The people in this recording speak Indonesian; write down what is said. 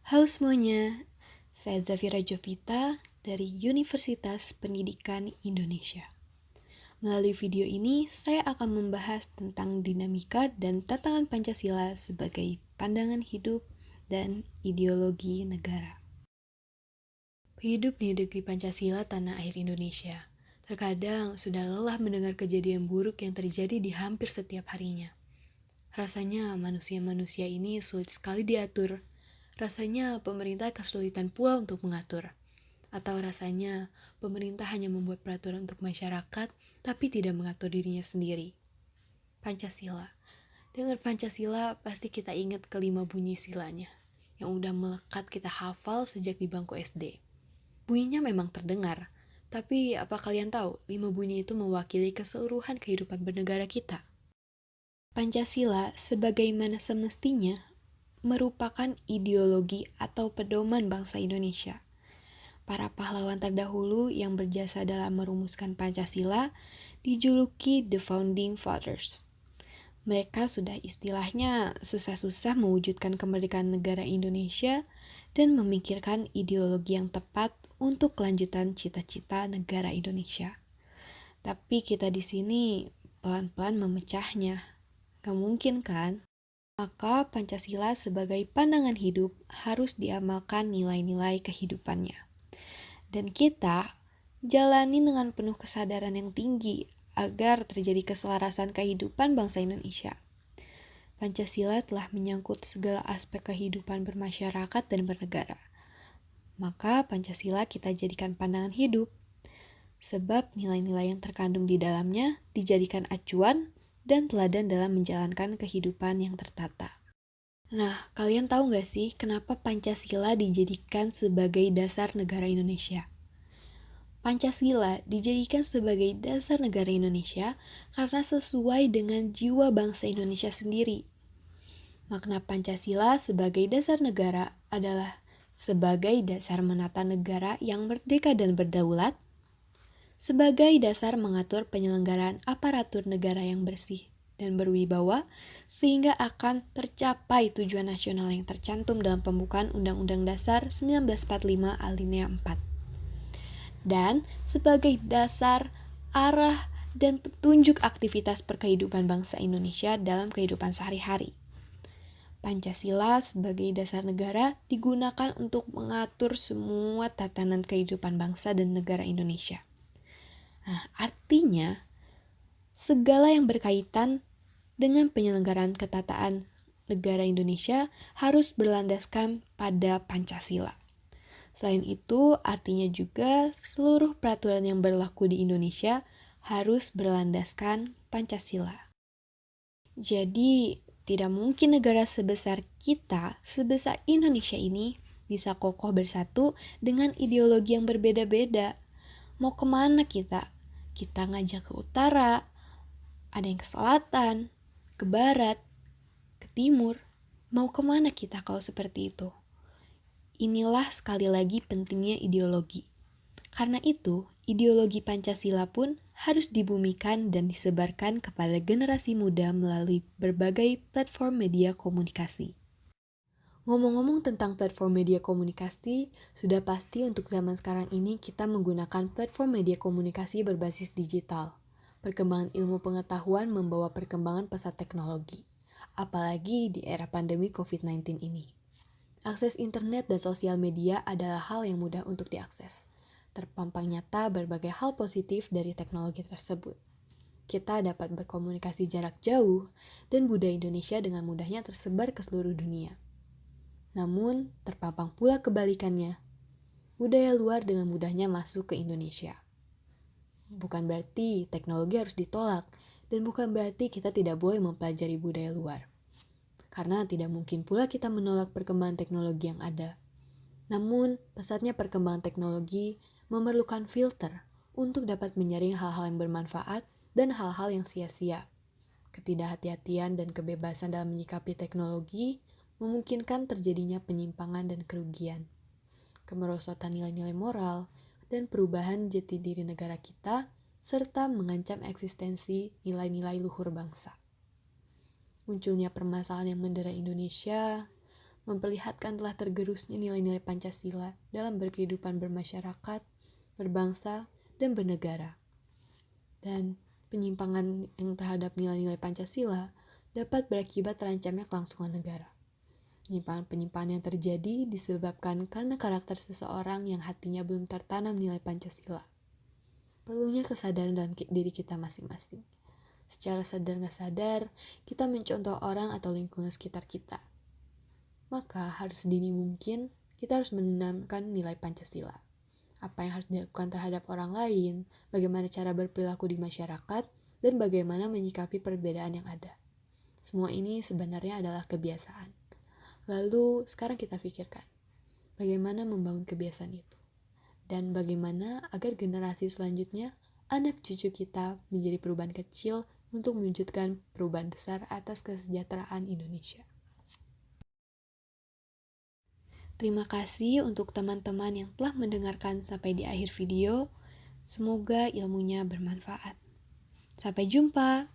Halo semuanya, saya Zafira Jovita dari Universitas Pendidikan Indonesia. Melalui video ini, saya akan membahas tentang dinamika dan tantangan Pancasila sebagai pandangan hidup dan ideologi negara. Hidup di negeri Pancasila tanah air Indonesia. Terkadang sudah lelah mendengar kejadian buruk yang terjadi di hampir setiap harinya. Rasanya manusia-manusia ini sulit sekali diatur. Rasanya pemerintah kesulitan pula untuk mengatur. Atau rasanya pemerintah hanya membuat peraturan untuk masyarakat, tapi tidak mengatur dirinya sendiri. Pancasila. Dengar Pancasila, pasti kita ingat kelima bunyi silanya, yang udah melekat kita hafal sejak di bangku SD. Bunyinya memang terdengar, tapi apa kalian tahu 5 bunyi itu mewakili keseluruhan kehidupan bernegara kita? Pancasila, sebagaimana semestinya, merupakan ideologi atau pedoman bangsa Indonesia. Para pahlawan terdahulu yang berjasa dalam merumuskan Pancasila dijuluki The Founding Fathers. Mereka sudah istilahnya susah-susah mewujudkan kemerdekaan negara Indonesia dan memikirkan ideologi yang tepat untuk kelanjutan cita-cita negara Indonesia. Tapi kita di sini pelan-pelan memecahnya. Gak mungkin kan? Maka Pancasila sebagai pandangan hidup harus diamalkan nilai-nilai kehidupannya. Dan kita jalani dengan penuh kesadaran yang tinggi agar terjadi keselarasan kehidupan bangsa Indonesia. Pancasila telah menyangkut segala aspek kehidupan bermasyarakat dan bernegara. Maka Pancasila kita jadikan pandangan hidup, sebab nilai-nilai yang terkandung di dalamnya dijadikan acuan dan teladan dalam menjalankan kehidupan yang tertata. Nah, kalian tahu nggak sih kenapa Pancasila dijadikan sebagai dasar negara Indonesia? Pancasila dijadikan sebagai dasar negara Indonesia karena sesuai dengan jiwa bangsa Indonesia sendiri. Makna Pancasila sebagai dasar negara adalah sebagai dasar menata negara yang merdeka dan berdaulat, sebagai dasar mengatur penyelenggaraan aparatur negara yang bersih dan berwibawa, sehingga akan tercapai tujuan nasional yang tercantum dalam pembukaan Undang-Undang Dasar 1945 alinea 4. Dan sebagai dasar, arah, dan petunjuk aktivitas perkehidupan bangsa Indonesia dalam kehidupan sehari-hari. Pancasila sebagai dasar negara digunakan untuk mengatur semua tatanan kehidupan bangsa dan negara Indonesia. Nah, artinya, segala yang berkaitan dengan penyelenggaraan ketataan negara Indonesia harus berlandaskan pada Pancasila. Selain itu, artinya juga seluruh peraturan yang berlaku di Indonesia harus berlandaskan Pancasila. Jadi, tidak mungkin negara sebesar kita, sebesar Indonesia ini, bisa kokoh bersatu dengan ideologi yang berbeda-beda. Mau kemana kita? Kita ngajak ke utara, ada yang ke selatan, ke barat, ke timur. Mau kemana kita kalau seperti itu? Inilah sekali lagi pentingnya ideologi. Karena itu, ideologi Pancasila pun harus dibumikan dan disebarkan kepada generasi muda melalui berbagai platform media komunikasi. Ngomong-ngomong tentang platform media komunikasi, sudah pasti untuk zaman sekarang ini kita menggunakan platform media komunikasi berbasis digital. Perkembangan ilmu pengetahuan membawa perkembangan pesat teknologi, apalagi di era pandemi COVID-19 ini. Akses internet dan sosial media adalah hal yang mudah untuk diakses. Terpampang nyata berbagai hal positif dari teknologi tersebut. Kita dapat berkomunikasi jarak jauh dan budaya Indonesia dengan mudahnya tersebar ke seluruh dunia. Namun, terpampang pula kebalikannya. Budaya luar dengan mudahnya masuk ke Indonesia. Bukan berarti teknologi harus ditolak, dan bukan berarti kita tidak boleh mempelajari budaya luar. Karena tidak mungkin pula kita menolak perkembangan teknologi yang ada. Namun, pesatnya perkembangan teknologi memerlukan filter untuk dapat menyaring hal-hal yang bermanfaat dan hal-hal yang sia-sia. Ketidakhati-hatian dan kebebasan dalam menyikapi teknologi memungkinkan terjadinya penyimpangan dan kerugian, kemerosotan nilai-nilai moral, dan perubahan jati diri negara kita, serta mengancam eksistensi nilai-nilai luhur bangsa. Munculnya permasalahan yang mendera Indonesia memperlihatkan telah tergerusnya nilai-nilai Pancasila dalam berkehidupan bermasyarakat, berbangsa, dan bernegara. Dan penyimpangan yang terhadap nilai-nilai Pancasila dapat berakibat terancamnya kelangsungan negara. Penyimpangan yang terjadi disebabkan karena karakter seseorang yang hatinya belum tertanam nilai Pancasila. Perlunya kesadaran dalam diri kita masing-masing. Secara sadar nggak sadar, kita mencontoh orang atau lingkungan sekitar kita. Maka harus sedini mungkin kita harus menanamkan nilai Pancasila. Apa yang harus dilakukan terhadap orang lain, bagaimana cara berperilaku di masyarakat, dan bagaimana menyikapi perbedaan yang ada. Semua ini sebenarnya adalah kebiasaan. Lalu sekarang kita pikirkan, bagaimana membangun kebiasaan itu? Dan bagaimana agar generasi selanjutnya, anak cucu kita menjadi perubahan kecil untuk mewujudkan perubahan besar atas kesejahteraan Indonesia. Terima kasih untuk teman-teman yang telah mendengarkan sampai di akhir video. Semoga ilmunya bermanfaat. Sampai jumpa.